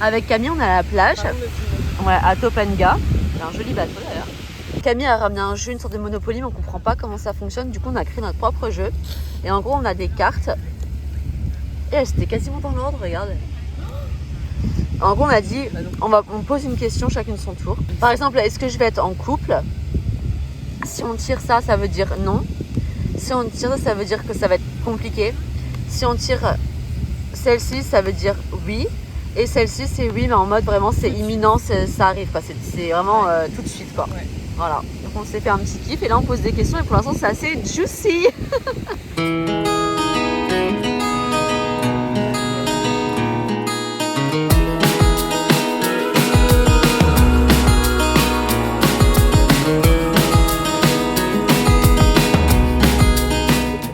Avec Camille, on est à la plage, ouais, à Topanga. C'est un joli bateau d'ailleurs. Camille a ramené un jeu, une sorte de Monopoly, mais on comprend pas comment ça fonctionne. Du coup, on a créé notre propre jeu. Et en gros, on a des cartes. Et c'était quasiment dans l'ordre, regarde. En gros, on a dit, on pose une question chacune son tour. Par exemple, est-ce que je vais être en couple? Si on tire ça, ça veut dire non. Si on tire ça, ça veut dire que ça va être compliqué. Si on tire celle-ci, ça veut dire oui. Et celle-ci, c'est oui, mais en mode vraiment, c'est imminent, ça arrive, quoi. C'est vraiment tout de suite, quoi. Ouais. Voilà. Donc, on s'est fait un petit kiff et là, on pose des questions et pour l'instant, c'est assez juicy.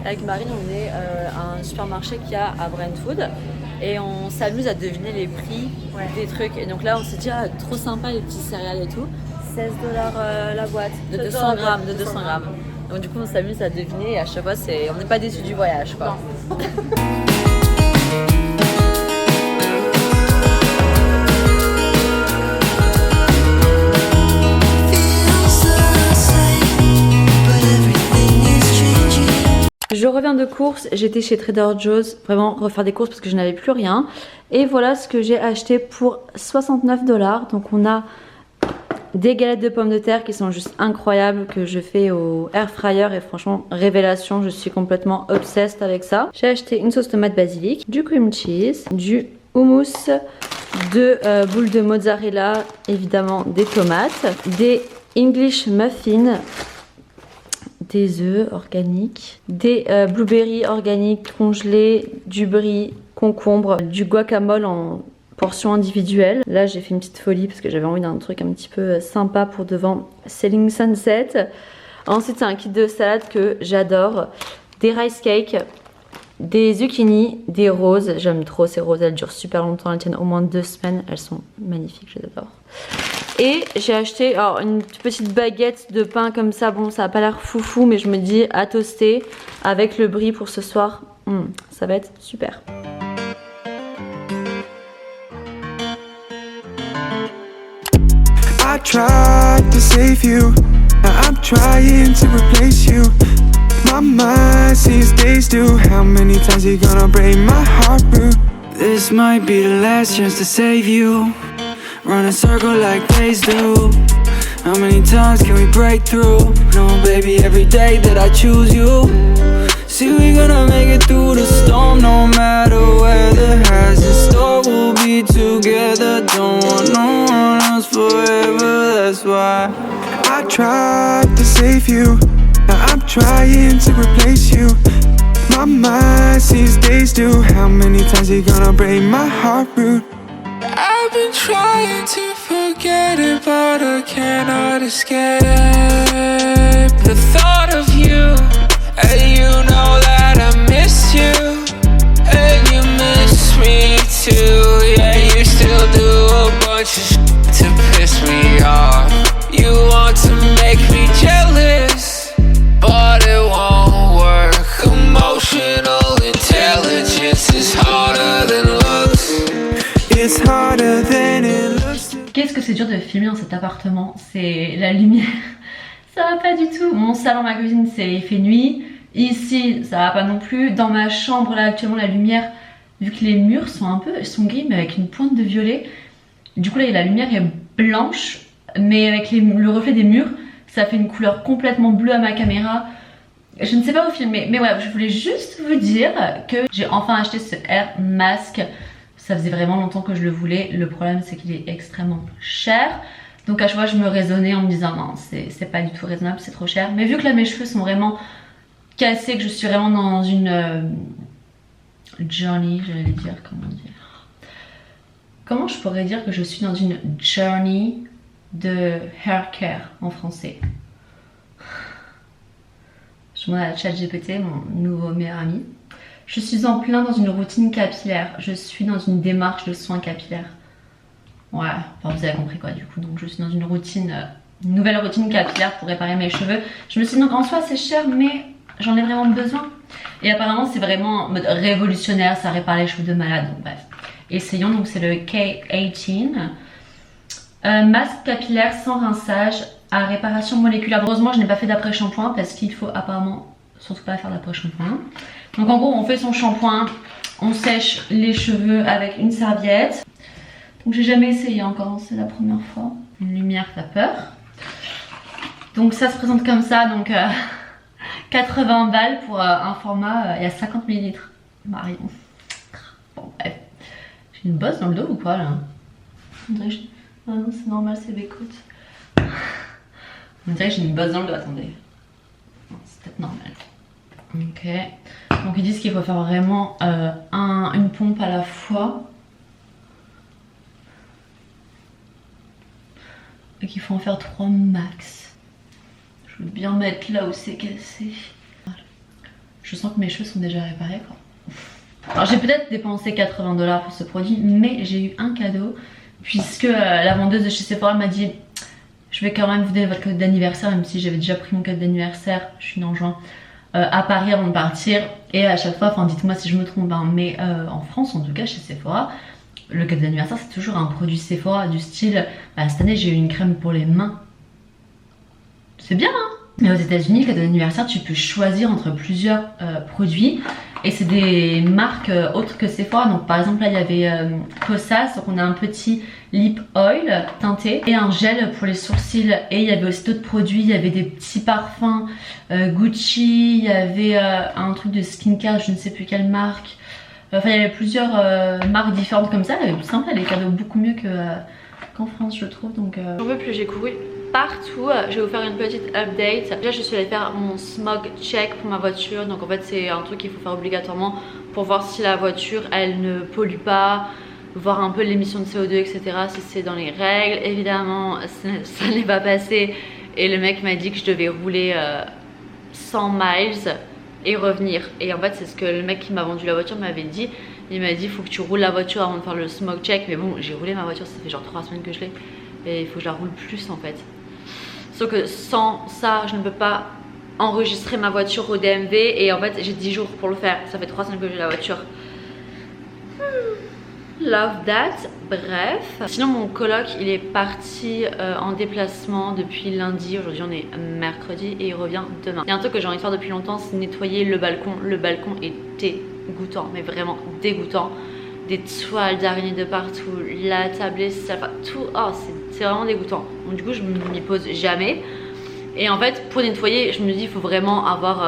Avec Marine, on est à un supermarché qu'il y a à Brentwood et on s'amuse à deviner les prix des trucs. Et donc là, on s'est dit, ah, trop sympa les petits céréales et tout. 16$ la boîte de 200 grammes. Donc du coup, on s'amuse à deviner et à chaque fois, on n'est pas déçus du voyage, quoi. Je reviens de course, j'étais chez Trader Joe's, vraiment refaire des courses parce que je n'avais plus rien. Et voilà ce que j'ai acheté pour 69$. Donc on a des galettes de pommes de terre qui sont juste incroyables, que je fais au air fryer et franchement révélation, je suis complètement obsessed avec ça. J'ai acheté une sauce tomate basilic, du cream cheese, du hummus, deux boules de mozzarella, évidemment des tomates, des English muffins, des œufs organiques, des blueberries organiques congelés, du brie, concombre, du guacamole en portions individuelles. Là j'ai fait une petite folie parce que j'avais envie d'un truc un petit peu sympa pour devant Selling Sunset. Ensuite c'est un kit de salade que j'adore, des rice cakes, des zucchini, des roses, j'aime trop ces roses, elles durent super longtemps, elles tiennent au moins 2 semaines, elles sont magnifiques, je les adore. Et j'ai acheté alors, une petite baguette de pain comme ça, bon ça a pas l'air foufou mais je me dis à toaster avec le brie pour ce soir, ça va être super. I tried to save you, now I'm trying to replace you. My mind sees days do. How many times you gonna break my heart, rude? This might be the last chance to save you. Run a circle like days do. How many times can we break through? No, baby, every day that I choose you. See, we gonna make it through the storm. No matter where the has in store, we'll be together. Don't want no one else forever, that's why I tried to save you, now I'm trying to replace you. My mind sees days do. How many times you gonna break my heart, rude? I've been trying to forget it, but I cannot escape the thought of you. And you know that I miss you, and you miss me too. Yeah, you still do a bunch of shit to piss me off. You want to make me jealous, but it won't work. Emotional intelligence is harder than looks. It's harder than it looks. Qu'est-ce que c'est dur de filmer dans cet appartement, c'est la lumière. Ça va pas du tout. Mon salon, ma cuisine, il fait nuit. Ici, ça va pas non plus. Dans ma chambre, là, actuellement, la lumière, vu que les murs sont gris, mais avec une pointe de violet. Du coup, là, la lumière est blanche, mais avec le reflet des murs, ça fait une couleur complètement bleue à ma caméra. Je ne sais pas où filmer, mais voilà, je voulais juste vous dire que j'ai enfin acheté ce Air Mask. Ça faisait vraiment longtemps que je le voulais. Le problème, c'est qu'il est extrêmement cher. Donc à chaque fois je me raisonnais en me disant non, c'est pas du tout raisonnable, c'est trop cher. Mais vu que là mes cheveux sont vraiment cassés, que je suis vraiment dans une journey, j'allais dire, comment je pourrais dire que je suis dans une journey de hair care en français? Je demande à ChatGPT, mon nouveau meilleur ami. Je suis en plein dans une routine capillaire, je suis dans une démarche de soins capillaires. Ouais, enfin vous avez compris quoi du coup, donc je suis dans une routine, une nouvelle routine capillaire pour réparer mes cheveux. Je me suis dit donc en soi c'est cher mais j'en ai vraiment besoin. Et apparemment c'est vraiment en mode révolutionnaire, ça répare les cheveux de malade, donc bref. essayons. Donc c'est le K18. Masque capillaire sans rinçage à réparation moléculaire. Heureusement je n'ai pas fait d'après-shampoing parce qu'il faut apparemment surtout pas faire d'après-shampoing. Donc en gros on fait son shampoing, on sèche les cheveux avec une serviette. Donc j'ai jamais essayé encore, c'est la première fois. Une lumière t'as peur. Donc ça se présente comme ça, donc 80 balles pour un format, il y a 50 ml. Marion. Bon bref. J'ai une bosse dans le dos ou quoi là? On dirait que oh non c'est normal, c'est mes côtes. On dirait que j'ai une bosse dans le dos, attendez. C'est peut-être normal. Ok. Donc ils disent qu'il faut faire vraiment une pompe à la fois. Et qu'il faut en faire 3 max. Je veux bien mettre là où c'est cassé. Je sens que mes cheveux sont déjà réparés quoi. Alors j'ai peut-être dépensé 80 $ pour ce produit, mais j'ai eu un cadeau. Puisque la vendeuse de chez Sephora m'a dit je vais quand même vous donner votre code d'anniversaire, même si j'avais déjà pris mon code d'anniversaire, je suis née en juin, à Paris avant de partir. Et à chaque fois, enfin dites-moi si je me trompe, hein, mais en France en tout cas chez Sephora, le code d'anniversaire c'est toujours un produit Sephora du style, bah, cette année j'ai eu une crème pour les mains. C'est bien hein. Mais aux États-Unis, le cadeau d'anniversaire, tu peux choisir entre plusieurs produits. Et c'est des marques autres que Sephora. Donc par exemple là il y avait Kosas, donc on a un petit lip oil teinté et un gel pour les sourcils. Et il y avait aussi d'autres produits, il y avait des petits parfums Gucci, il y avait un truc de skincare, je ne sais plus quelle marque. Enfin il y avait plusieurs marques différentes comme ça. Sympa, les cadeaux beaucoup mieux qu'en France je trouve. Donc j'en veux plus, j'ai couru partout. Je vais vous faire une petite update. Déjà je suis allée faire mon smog check pour ma voiture. Donc en fait c'est un truc qu'il faut faire obligatoirement pour voir si la voiture elle ne pollue pas, voir un peu l'émission de CO2 etc, si c'est dans les règles. Évidemment ça n'est pas passé et le mec m'a dit que je devais rouler 100 miles et revenir. Et en fait c'est ce que le mec qui m'a vendu la voiture m'avait dit. Il m'a dit faut que tu roules la voiture avant de faire le smog check. Mais bon j'ai roulé ma voiture, ça fait genre 3 semaines que je l'ai et il faut que je la roule plus en fait. Sauf que sans ça, je ne peux pas enregistrer ma voiture au DMV. Et en fait, j'ai 10 jours pour le faire. Ça fait 3 semaines que j'ai la voiture. Love that. Bref. Sinon, mon coloc, il est parti en déplacement depuis lundi. Aujourd'hui, on est mercredi et il revient demain. Il y a un truc que j'ai envie de faire depuis longtemps, c'est nettoyer le balcon. Le balcon est dégoûtant, mais vraiment dégoûtant. Des toiles d'araignée de partout, la table est sale, enfin tout, oh, c'est vraiment dégoûtant. Donc du coup je m'y pose jamais. Et en fait pour nettoyer je me dis il faut vraiment avoir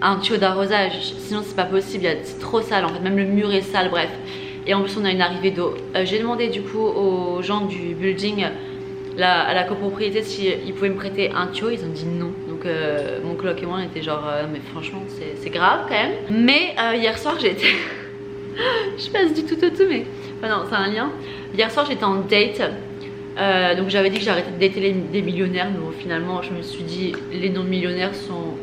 un tuyau d'arrosage, sinon c'est pas possible, c'est trop sale en fait, même le mur est sale, bref. Et en plus on a une arrivée d'eau. J'ai demandé du coup aux gens du building, à la copropriété, s'ils pouvaient me prêter un tuyau, ils ont dit non. Donc mon coloc et moi on était genre mais franchement c'est grave quand même. Mais hier soir j'ai été... je passe du tout au tout mais enfin non c'est un lien. Hier soir j'étais en date donc j'avais dit que j'arrêtais de dater des millionnaires, mais finalement je me suis dit les non-millionnaires sont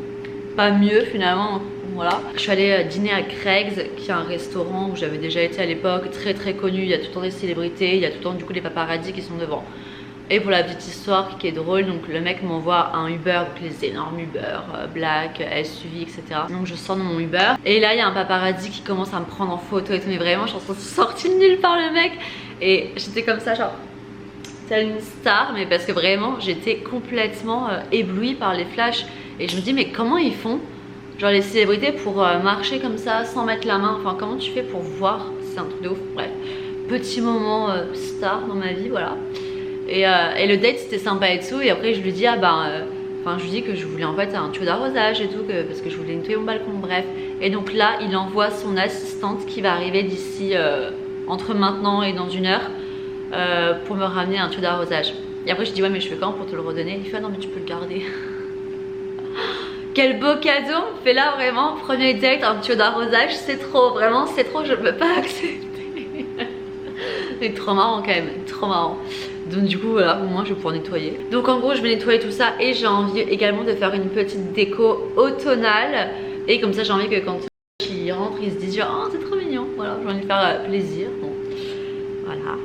pas mieux finalement, donc, voilà. Je suis allée dîner à Craig's qui est un restaurant où j'avais déjà été à l'époque, très connu, il y a tout le temps des célébrités, il y a tout le temps du coup les paparazzis qui sont devant. Et pour la petite histoire qui est drôle, donc le mec m'envoie un Uber, donc les énormes Uber, Black, SUV, etc. Donc je sors dans mon Uber et là il y a un paparazzi qui commence à me prendre en photo et tout, mais vraiment je suis sortie de nulle part le mec. Et j'étais comme ça genre, telle une star, mais parce que vraiment j'étais complètement éblouie par les flashs. Et je me dis mais comment ils font, genre les célébrités, pour marcher comme ça sans mettre la main, enfin comment tu fais pour voir, c'est un truc de ouf. Bref, petit moment star dans ma vie, voilà. Et le date c'était sympa et tout. Et après je lui dis je lui dis que je voulais en fait un tuyau d'arrosage et tout, parce que je voulais nettoyer mon balcon, bref. Et donc là il envoie son assistante qui va arriver d'ici entre maintenant et dans 1 heure pour me ramener un tuyau d'arrosage. Et après je dis ouais mais je fais quand pour te le redonner. Il fait ah, non mais tu peux le garder. Quel beau cadeau on fait là, vraiment. Premier date, un tuyau d'arrosage, c'est trop, vraiment c'est trop, je ne peux pas accepter. C'est trop marrant quand même, trop marrant. Donc du coup voilà, au moins je vais pouvoir nettoyer. Donc en gros je vais nettoyer tout ça et j'ai envie également de faire une petite déco automnale. Et comme ça j'ai envie que quand ils rentrent ils se disent genre oh c'est trop mignon. Voilà, j'ai envie de faire plaisir. Bon, voilà.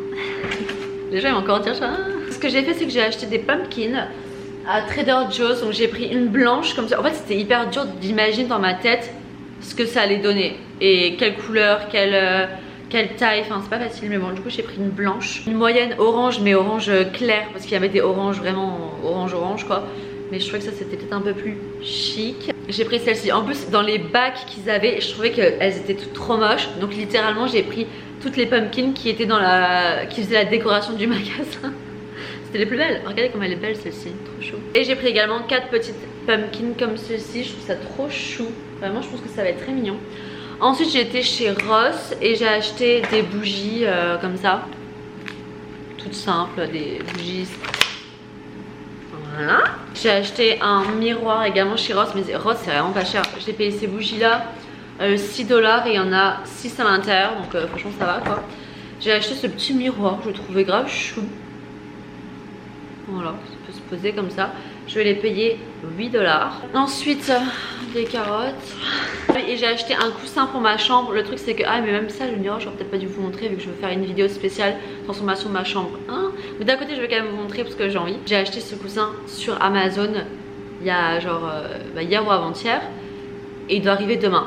Les gens ils vont encore dire ça. Ce que j'ai fait c'est que j'ai acheté des pumpkins à Trader Joe's. Donc j'ai pris une blanche comme ça. En fait c'était hyper dur d'imaginer dans ma tête ce que ça allait donner. Et quelle couleur, quelle quelle taille, enfin c'est pas facile mais bon du coup j'ai pris une blanche. Une moyenne orange mais orange clair parce qu'il y avait des oranges vraiment orange quoi. Mais je trouvais que ça c'était peut-être un peu plus chic. J'ai pris celle-ci. En plus dans les bacs qu'ils avaient je trouvais qu'elles étaient toutes trop moches. Donc littéralement j'ai pris toutes les pumpkins qui étaient dans qui faisaient la décoration du magasin. C'était les plus belles. Regardez comme elle est belle celle-ci, trop chou. Et j'ai pris également 4 petites pumpkins comme ceci. Je trouve ça trop chou. Vraiment je pense que ça va être très mignon. Ensuite j'ai été chez Ross et j'ai acheté des bougies comme ça. Toutes simples, des bougies. Voilà. J'ai acheté un miroir également chez Ross, mais Ross c'est vraiment pas cher. J'ai payé ces bougies là 6 $ et il y en a 6 à l'intérieur, donc franchement ça va quoi. J'ai acheté ce petit miroir, je le trouvais grave chou. Voilà, ça peut se poser comme ça. Je vais les payer 8 $. Ensuite, des carottes. Et j'ai acheté un coussin pour ma chambre. Le truc c'est que, ah mais même ça, je me dis, oh, j'aurais peut-être pas dû vous montrer vu que je veux faire une vidéo spéciale transformation de ma chambre. Hein, mais d'un côté, je vais quand même vous montrer parce que j'ai envie. J'ai acheté ce coussin sur Amazon il y a genre hier ou avant-hier. Et il doit arriver demain.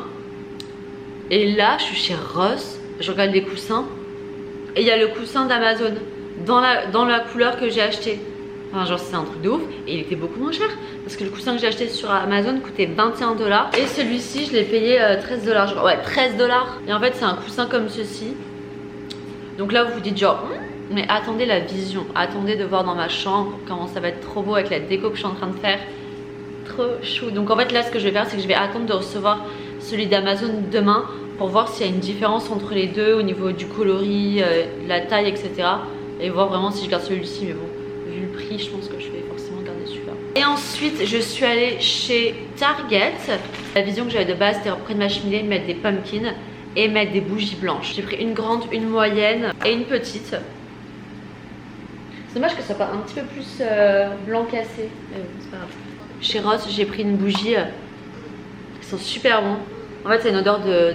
Et là, je suis chez Ross, je regarde les coussins. Et il y a le coussin d'Amazon dans la couleur que j'ai acheté. Enfin genre c'est un truc de ouf et il était beaucoup moins cher parce que le coussin que j'ai acheté sur Amazon coûtait 21 $ et celui-ci je l'ai payé 13 $, genre, ouais 13 $. Et en fait c'est un coussin comme ceci. Donc là vous vous dites genre mais attendez la vision, attendez de voir dans ma chambre comment ça va être trop beau avec la déco que je suis en train de faire. Trop chou. Donc en fait là ce que je vais faire c'est que je vais attendre de recevoir celui d'Amazon demain pour voir s'il y a une différence entre les deux au niveau du coloris, la taille etc. Et voir vraiment si je garde celui-ci mais bon. Vu le prix, je pense que je vais forcément garder celui-là. Et ensuite, je suis allée chez Target. La vision que j'avais de base, c'était près de ma cheminée, de mettre des pumpkins et mettre des bougies blanches. J'ai pris une grande, une moyenne et une petite. C'est dommage que ce soit pas un petit peu plus blanc cassé. Mais bon, c'est pas grave. Chez Ross, j'ai pris une bougie qui sont super bons. En fait, c'est une odeur de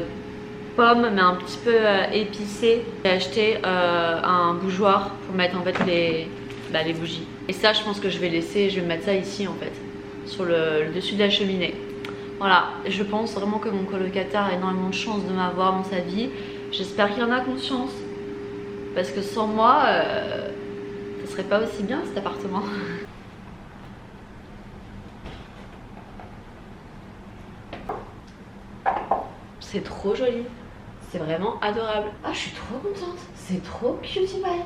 pomme, mais un petit peu épicée. J'ai acheté un bougeoir pour mettre en fait les bougies. Et ça je pense que je vais laisser, je vais mettre ça ici en fait, sur le dessus de la cheminée. Voilà, je pense vraiment que mon colocataire a énormément de chance de m'avoir dans sa vie. J'espère qu'il en a conscience. Parce que sans moi, ça serait pas aussi bien cet appartement. C'est trop joli. C'est vraiment adorable. Ah, je suis trop contente. C'est trop cutie pie.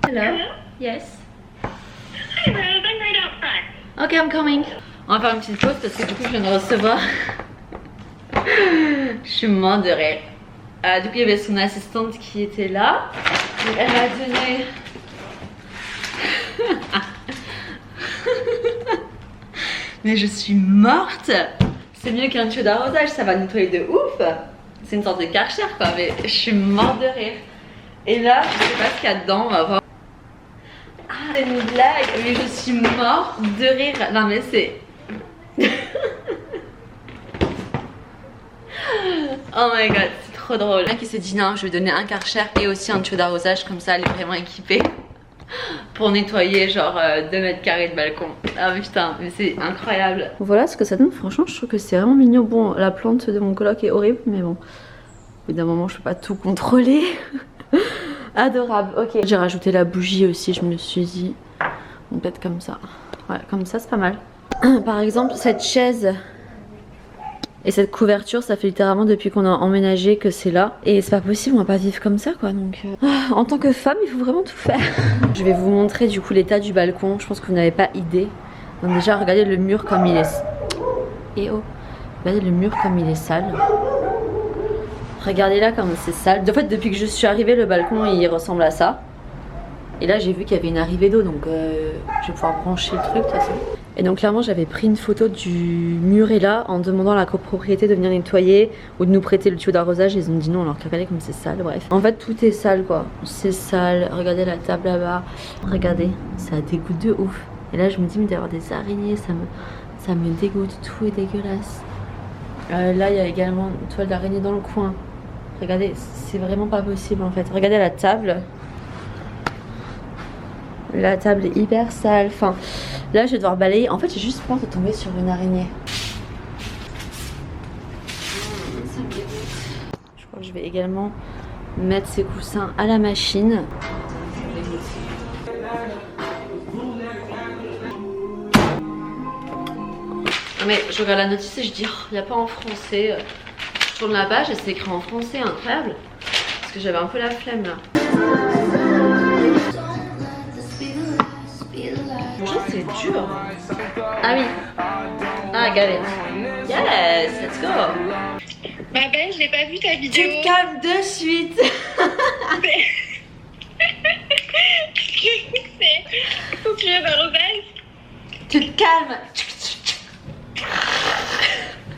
Hello. Yes. Hi Rose, I'm right out front. Ok, I'm coming. On va faire une petite pause parce que du coup je viens de recevoir. Je suis morte de rire. Du coup il y avait son assistante qui était là. Donc, elle m'a donné. Mais je suis morte. C'est mieux qu'un tuyau d'arrosage, ça va nettoyer de ouf. C'est une sorte de Karcher quoi, mais je suis morte de rire. Et là, je sais pas ce qu'il y a dedans, on va voir. Ah, c'est une blague, mais je suis morte de rire. Non mais c'est... Oh my god, c'est trop drôle. Un qui s'est dit non, je vais donner un Karcher et aussi un tuyau d'arrosage, comme ça elle est vraiment équipée pour nettoyer genre 2 mètres carrés de balcon. Ah putain, mais c'est incroyable. Voilà ce que ça donne, franchement je trouve que c'est vraiment mignon. Bon, la plante de mon coloc est horrible, mais bon, au bout d'un moment je peux pas tout contrôler. Adorable, ok. J'ai rajouté la bougie aussi, je me suis dit, peut-être comme ça. Ouais, comme ça c'est pas mal. Par exemple, cette chaise et cette couverture, ça fait littéralement depuis qu'on a emménagé que c'est là. Et c'est pas possible, on va pas vivre comme ça quoi. Donc en tant que femme, il faut vraiment tout faire. Je vais vous montrer du coup l'état du balcon. Je pense que vous n'avez pas idée. Donc déjà, regardez le mur comme il est... Et oh, regardez le mur comme il est sale. Regardez là comme c'est sale. En fait, depuis que je suis arrivée, le balcon il ressemble à ça. Et là, j'ai vu qu'il y avait une arrivée d'eau, donc je vais pouvoir brancher le truc de toute façon. Et donc clairement, j'avais pris une photo du mur et là en demandant à la copropriété de venir nettoyer ou de nous prêter le tuyau d'arrosage. Ils ont dit non, alors regardez comme c'est sale, bref. En fait, tout est sale quoi. C'est sale. Regardez la table là-bas. Regardez, ça dégoûte de ouf. Et là, je me dis, mais d'avoir des araignées, ça me dégoûte. Tout est dégueulasse. Là, il y a également une toile d'araignée dans le coin. Regardez, c'est vraiment pas possible en fait. Regardez la table. La table est hyper sale. Enfin, là, je vais devoir balayer. En fait, j'ai juste peur de tomber sur une araignée. Ça me également mettre ses coussins à la machine. Mais je regarde la notice et je dis, il n'y a pas en français. Je tourne la page et c'est écrit en français, incroyable. Parce que j'avais un peu la flemme là. Bonjour, c'est dur. Ah oui. Ah, galère. Yes, let's go. Ma belle, je n'ai pas vu ta vidéo. Tu te calmes de suite. Faut que je vais au bal. Tu te calmes.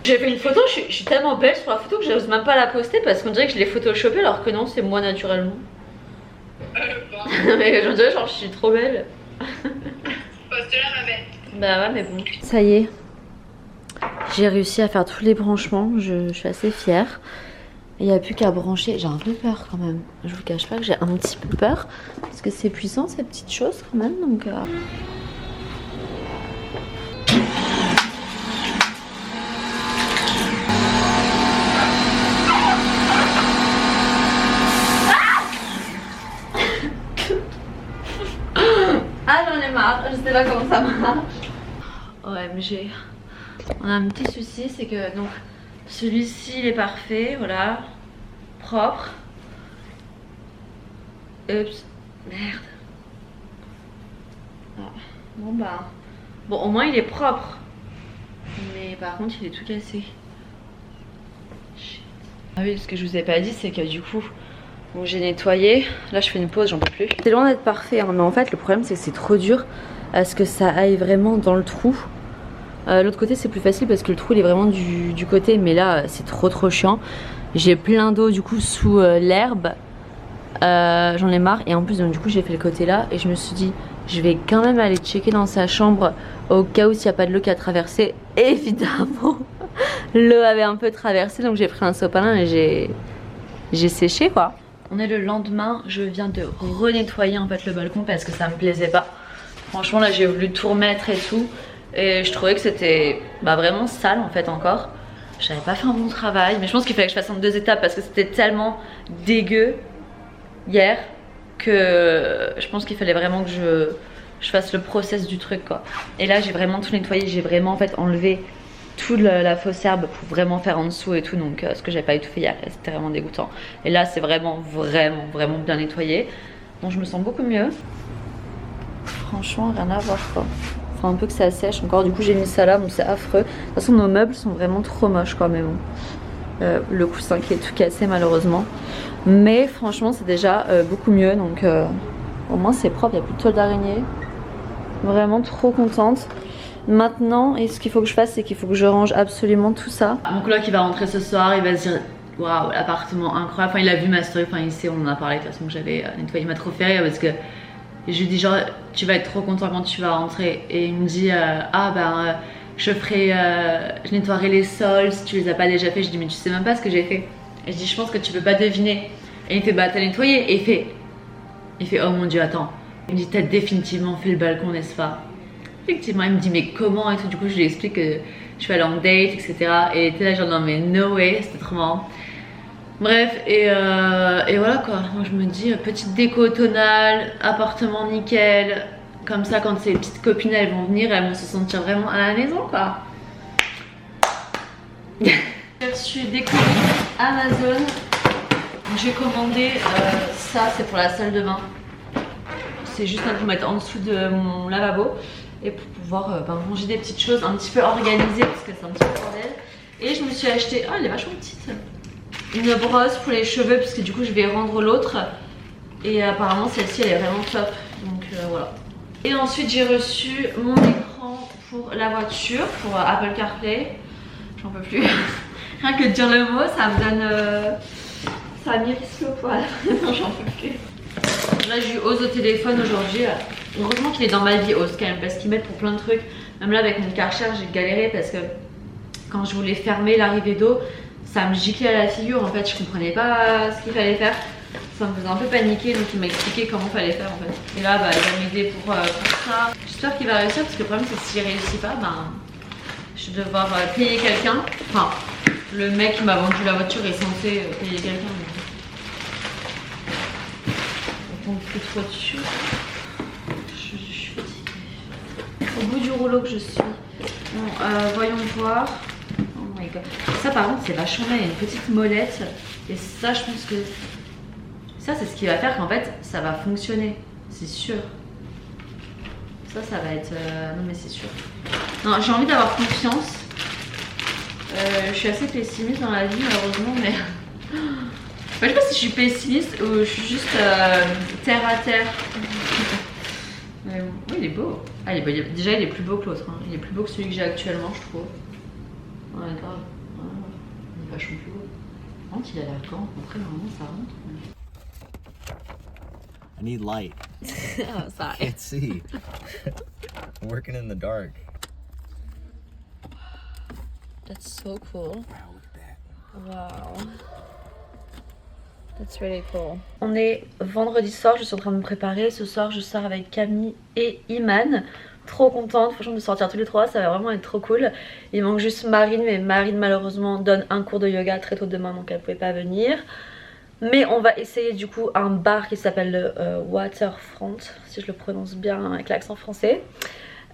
J'ai fait une photo, je suis tellement belle sur la photo que j'ose même pas la poster parce qu'on dirait que je l'ai photoshopée alors que non, c'est moi naturellement. Mais je dirais genre je suis trop belle. Poste-la ma belle. Bah ouais mais bon. Ça y est, j'ai réussi à faire tous les branchements, je suis assez fière. Il n'y a plus qu'à brancher, j'ai un peu peur quand même. Je vous cache pas que j'ai un petit peu peur parce que c'est puissant ces petites choses quand même donc... Ah j'en ai marre, je sais pas comment ça marche. OMG. On a un petit souci, c'est que donc celui-ci il est parfait, voilà. Propre. Oups, merde. Ah, bon bah. Bon au moins il est propre. Mais par contre il est tout cassé. Shit. Ah oui, ce que je vous ai pas dit c'est que du coup. Bon, j'ai nettoyé, là je fais une pause, j'en peux plus. C'est loin d'être parfait, hein, mais en fait le problème c'est que c'est trop dur à ce que ça aille vraiment dans le trou. L'autre côté c'est plus facile parce que le trou il est vraiment du côté, mais là c'est trop chiant. J'ai plein d'eau du coup sous l'herbe, j'en ai marre et en plus donc, du coup j'ai fait le côté là et je me suis dit je vais quand même aller checker dans sa chambre au cas où s'il n'y a pas de l'eau qui a traversé. Évidemment l'eau avait un peu traversé donc j'ai pris un sopalin et j'ai séché quoi. On est le lendemain, je viens de renettoyer en fait le balcon parce que ça me plaisait pas. Franchement là j'ai voulu tout remettre et tout et je trouvais que c'était vraiment sale en fait encore. J'avais pas fait un bon travail mais je pense qu'il fallait que je fasse en 2 étapes parce que c'était tellement dégueu hier que je pense qu'il fallait vraiment que je fasse le process du truc quoi. Et là j'ai vraiment tout nettoyé, j'ai vraiment en fait enlevé toute la fausse herbe pour vraiment faire en dessous et tout, donc ce que j'avais pas du tout fait hier, c'était vraiment dégoûtant. Et là c'est vraiment bien nettoyé, donc je me sens beaucoup mieux. Franchement rien à voir quoi. Faut un peu que ça sèche encore, du coup j'ai mis ça là, bon c'est affreux. De toute façon nos meubles sont vraiment trop moches quoi, mais bon. Le coussin qui est tout cassé malheureusement. Mais franchement c'est déjà beaucoup mieux, donc au moins c'est propre, il n'y a plus de toile d'araignée. Vraiment trop contente. Maintenant, et ce qu'il faut que je fasse, c'est qu'il faut que je range absolument tout ça. Mon coloc qui va rentrer ce soir, il va se dire waouh, l'appartement incroyable. Enfin, il a vu ma story, enfin, il sait, on en a parlé de toute façon que j'avais nettoyé. Il m'a trop fait rire parce que je lui dis genre, tu vas être trop content quand tu vas rentrer. Et il me dit, je nettoierai les sols si tu les as pas déjà fait. Je dis, mais tu sais même pas ce que j'ai fait. Et je dis, je pense que tu peux pas deviner. Et il fait, bah, t'as nettoyé. Et il fait, oh mon dieu, attends. Il me dit, t'as définitivement fait le balcon, n'est-ce pas? Effectivement, il me dit mais comment et tout, du coup je lui explique que je suis allée en date etc. Et il était là genre non mais no way, c'était trop marrant. Bref et voilà quoi, moi je me dis petite déco automnale, appartement nickel, comme ça quand ces petites copines elles vont venir, elles vont se sentir vraiment à la maison quoi. J'ai reçu des colis Amazon, j'ai commandé ça, c'est pour la salle de bain. C'est juste un pour mettre en dessous de mon lavabo. Et pour pouvoir ranger des petites choses un petit peu organisées parce que c'est un petit peu bordel. Et je me suis acheté, oh elle est vachement petite, une brosse pour les cheveux parce que du coup je vais rendre l'autre. Et apparemment celle-ci elle est vraiment top, donc voilà. Et ensuite j'ai reçu mon écran pour la voiture, pour Apple CarPlay. J'en peux plus. Rien que de dire le mot ça me donne... ça m'irrisse le poil, j'en peux plus. Là j'ai eu Oz au téléphone aujourd'hui. Heureusement qu'il est dans ma vie Oz quand même parce qu'il m'aide pour plein de trucs. Même là avec mon Karcher j'ai galéré parce que quand je voulais fermer l'arrivée d'eau, ça me giclait à la figure en fait. Je comprenais pas ce qu'il fallait faire. Ça me faisait un peu paniquer, donc il m'a expliqué comment fallait faire en fait. Et là bah, il va m'aider pour ça. J'espère qu'il va réussir parce que le problème c'est que s'il réussit pas, je vais devoir payer quelqu'un. Enfin le mec qui m'a vendu la voiture est censé payer quelqu'un. non plus trop dessus. Je suis fatiguée. Au bout du rouleau que je suis. Bon, voyons voir. Oh my god. Ça par contre c'est vachement bien, il y a une petite molette. Et ça je pense que ça c'est ce qui va faire qu'en fait ça va fonctionner. C'est sûr. Ça va être... non mais c'est sûr. Non, j'ai envie d'avoir confiance. Je suis assez pessimiste dans la vie malheureusement mais... je sais pas si je suis pessimiste ou je suis juste terre à terre. Mais bon, oui, il est beau. Ah, il est beau. Déjà il est plus beau que l'autre. Hein. Il est plus beau que celui que j'ai actuellement je trouve. Ouais grave. Ouais, il est vachement plus beau. Par contre il a l'air grand. Après normalement ça rentre. I need light. Oh, sorry. Can't see. I'm working in the dark. That's so cool. Wow, look at that. Wow. That's really cool. On est vendredi soir, je suis en train de me préparer. Ce soir, je sors avec Camille et Iman. Trop contente, franchement, de sortir tous les trois, ça va vraiment être trop cool. Il manque juste Marine, mais Marine, malheureusement, donne un cours de yoga très tôt demain, donc elle pouvait pas venir. Mais on va essayer du coup un bar qui s'appelle le Waterfront, si je le prononce bien avec l'accent français,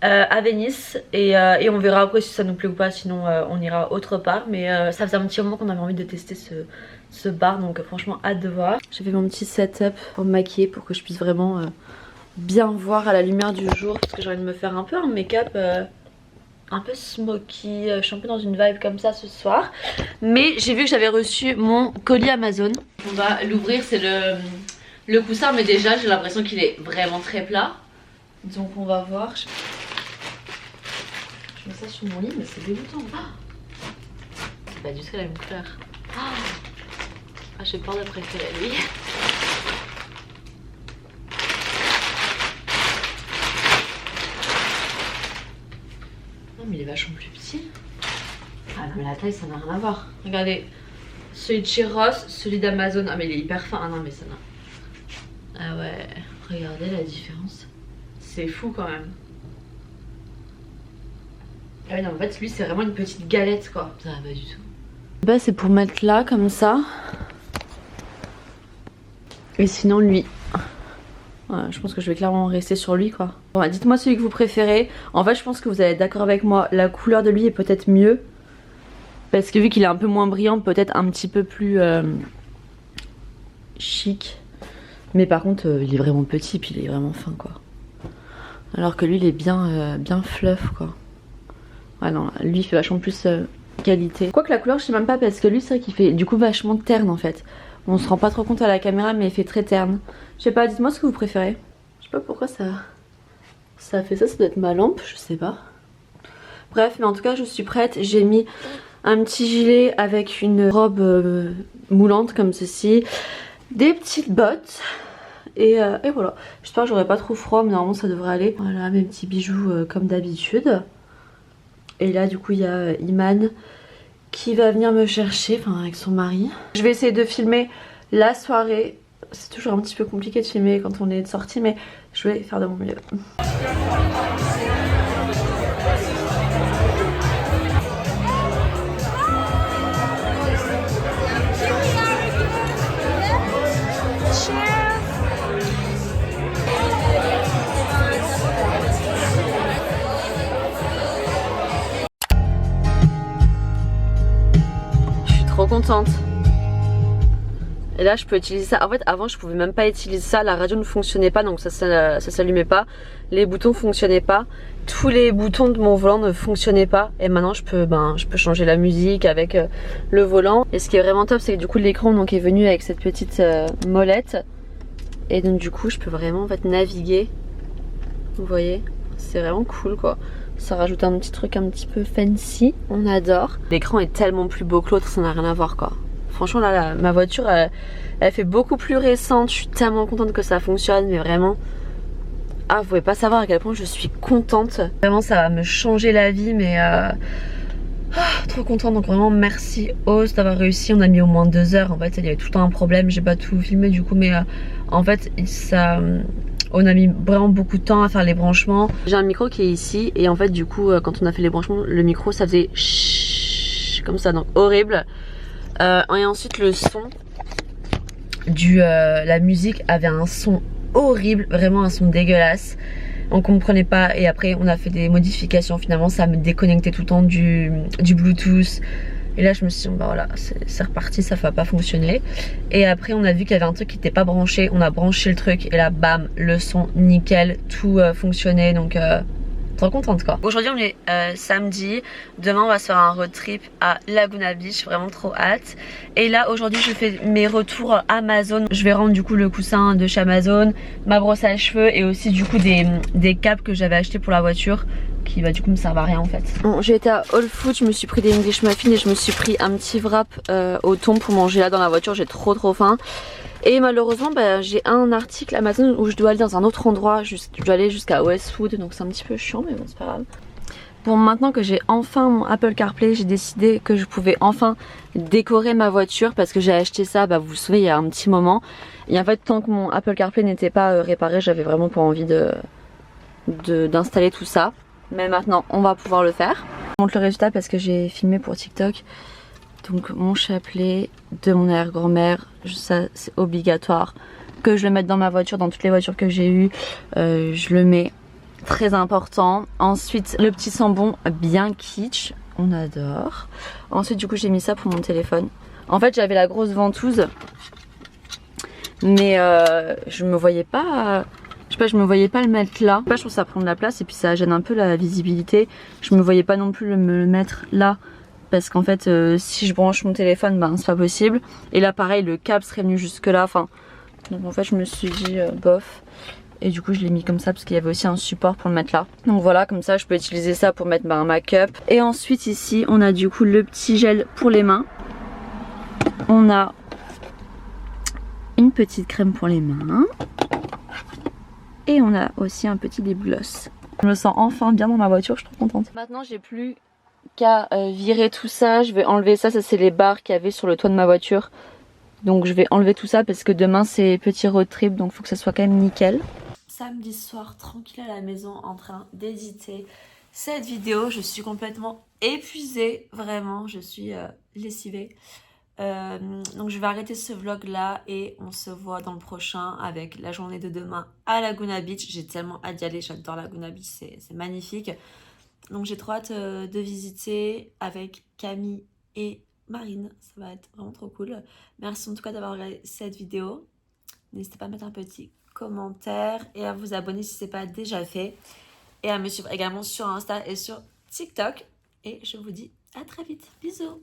à Venise. Et on verra après si ça nous plaît ou pas, sinon on ira autre part. Mais ça faisait un petit moment qu'on avait envie de tester ce bar, donc franchement hâte de voir. J'ai fait mon petit setup pour me maquiller pour que je puisse vraiment bien voir à la lumière du jour, parce que j'ai envie de me faire un peu un make-up un peu smoky, je suis un peu dans une vibe comme ça ce soir. Mais j'ai vu que j'avais reçu mon colis Amazon. On va l'ouvrir, c'est le coussin, mais déjà j'ai l'impression qu'il est vraiment très plat. Donc on va voir. Je mets ça sur mon lit, mais c'est dégoûtant. C'est pas du tout la même couleur. Ah, j'ai peur de préférer lui. Non mais il est vachement plus petit. Ah non mais la taille ça n'a rien à voir. Regardez, celui de chez Ross, celui d'Amazon. Ah mais il est hyper fin. Ah non mais ça n'a... Ah ouais, regardez la différence. C'est fou quand même. Ah oui non en fait lui c'est vraiment une petite galette quoi. Ça va pas du tout. Bah c'est pour mettre là comme ça. Et sinon lui. Ouais, je pense que je vais clairement rester sur lui quoi. Bon, dites-moi celui que vous préférez. En fait je pense que vous allez être d'accord avec moi. La couleur de lui est peut-être mieux. Parce que vu qu'il est un peu moins brillant, peut-être un petit peu plus chic. Mais par contre il est vraiment petit puis il est vraiment fin quoi. Alors que lui il est bien, bien fluff quoi. Ouais non, lui il fait vachement plus qualité. Quoique la couleur je sais même pas parce que lui c'est vrai qu'il fait du coup vachement terne en fait. On se rend pas trop compte à la caméra mais il fait très terne. Je sais pas, dites-moi ce que vous préférez. Je sais pas pourquoi ça fait ça, ça doit être ma lampe, je sais pas. Bref, mais en tout cas je suis prête. J'ai mis un petit gilet avec une robe moulante comme ceci. Des petites bottes. Et voilà. J'espère que j'aurai pas trop froid mais normalement ça devrait aller. Voilà mes petits bijoux comme d'habitude. Et là du coup il y a Iman qui va venir me chercher, enfin avec son mari. Je vais essayer de filmer la soirée. C'est toujours un petit peu compliqué de filmer quand on est de sortie, mais je vais faire de mon mieux. Je suis trop contente. Et là je peux utiliser ça. En fait avant je pouvais même pas utiliser ça. La radio ne fonctionnait pas donc ça s'allumait pas. Les boutons fonctionnaient pas. Tous les boutons de mon volant ne fonctionnaient pas. Et maintenant je peux changer la musique avec le volant. Et ce qui est vraiment top c'est que du coup l'écran donc est venu avec cette petite molette. Et donc du coup je peux vraiment en fait naviguer. Vous voyez, c'est vraiment cool quoi. Ça rajoute un petit truc un petit peu fancy. On adore. L'écran est tellement plus beau que l'autre, ça n'a rien à voir quoi. Franchement là, ma voiture elle fait beaucoup plus récente. Je suis tellement contente que ça fonctionne. Mais vraiment, vous pouvez pas savoir à quel point je suis contente. Vraiment ça va me changer la vie. Mais trop contente. Donc vraiment merci Ose d'avoir réussi. On a mis au moins 2 heures. En fait il y avait tout le temps un problème. J'ai pas tout filmé du coup. Mais en fait on a mis vraiment beaucoup de temps à faire les branchements. J'ai un micro qui est ici. Et en fait du coup quand on a fait les branchements, le micro ça faisait chut, comme ça. Donc horrible. Et ensuite le son la musique avait un son horribles, vraiment elles sont dégueulasses. On comprenait pas et après on a fait des modifications, finalement ça me déconnectait tout le temps du Bluetooth. Et là je me suis dit bah voilà c'est reparti, ça va pas fonctionner. Et après on a vu qu'il y avait un truc qui n'était pas branché, on a branché le truc et là bam, le son nickel, tout fonctionnait, donc trop contente quoi. Aujourd'hui on est samedi, demain on va se faire un road trip à Laguna Beach, vraiment trop hâte. Et là aujourd'hui je fais mes retours Amazon, je vais rendre du coup le coussin de chez Amazon, ma brosse à cheveux et aussi du coup des capes que j'avais acheté pour la voiture qui va du coup me servir à rien en fait. Bon, j'ai été à Whole Foods, je me suis pris des English muffins et je me suis pris un petit wrap au thon pour manger là dans la voiture, j'ai trop faim. Et malheureusement bah, j'ai un article Amazon où je dois aller dans un autre endroit, je dois aller jusqu'à Westwood, donc c'est un petit peu chiant mais bon c'est pas grave. Bon, maintenant que j'ai enfin mon Apple CarPlay, j'ai décidé que je pouvais enfin décorer ma voiture parce que j'ai acheté ça, bah, vous vous souvenez, il y a un petit moment. Et en fait tant que mon Apple CarPlay n'était pas réparé, j'avais vraiment pas envie d'installer tout ça. Mais maintenant on va pouvoir le faire. Je vous montre le résultat parce que j'ai filmé pour TikTok. Donc mon chapelet de mon arrière-grand-mère, ça c'est obligatoire que je le mette dans ma voiture, dans toutes les voitures que j'ai eues, je le mets, très important. Ensuite le petit sambon bien kitsch, on adore. Ensuite du coup j'ai mis ça pour mon téléphone. En fait j'avais la grosse ventouse mais je me voyais pas... Je sais pas, je me voyais pas le mettre là. Je trouve que ça prend de la place et puis ça gêne un peu la visibilité. Je me voyais pas non plus me le mettre là. Parce qu'en fait si je branche mon téléphone ben c'est pas possible. Et là pareil le câble serait venu jusque là. Enfin, donc en fait je me suis dit bof. Et du coup je l'ai mis comme ça parce qu'il y avait aussi un support pour le mettre là. Donc voilà, comme ça je peux utiliser ça pour mettre ma make-up. Et ensuite ici on a du coup le petit gel pour les mains. On a une petite crème pour les mains. Et on a aussi un petit lip gloss. Je me sens enfin bien dans ma voiture, je suis trop contente. Maintenant j'ai plus qu'à virer tout ça. Je vais enlever ça, ça c'est les barres qu'il y avait sur le toit de ma voiture. Donc je vais enlever tout ça parce que demain c'est petit road trip, donc il faut que ça soit quand même nickel. Samedi soir, tranquille à la maison en train d'éditer cette vidéo. Je suis complètement épuisée, vraiment, je suis lessivée. Donc je vais arrêter ce vlog là et on se voit dans le prochain avec la journée de demain à Laguna Beach. J'ai tellement hâte d'y aller, j'adore Laguna Beach, c'est magnifique. Donc j'ai trop hâte de visiter avec Camille et Marine, ça va être vraiment trop cool. Merci en tout cas d'avoir regardé cette vidéo. N'hésitez pas à mettre un petit commentaire et à vous abonner si ce n'est pas déjà fait. Et à me suivre également sur Insta et sur TikTok. Et je vous dis à très vite, bisous.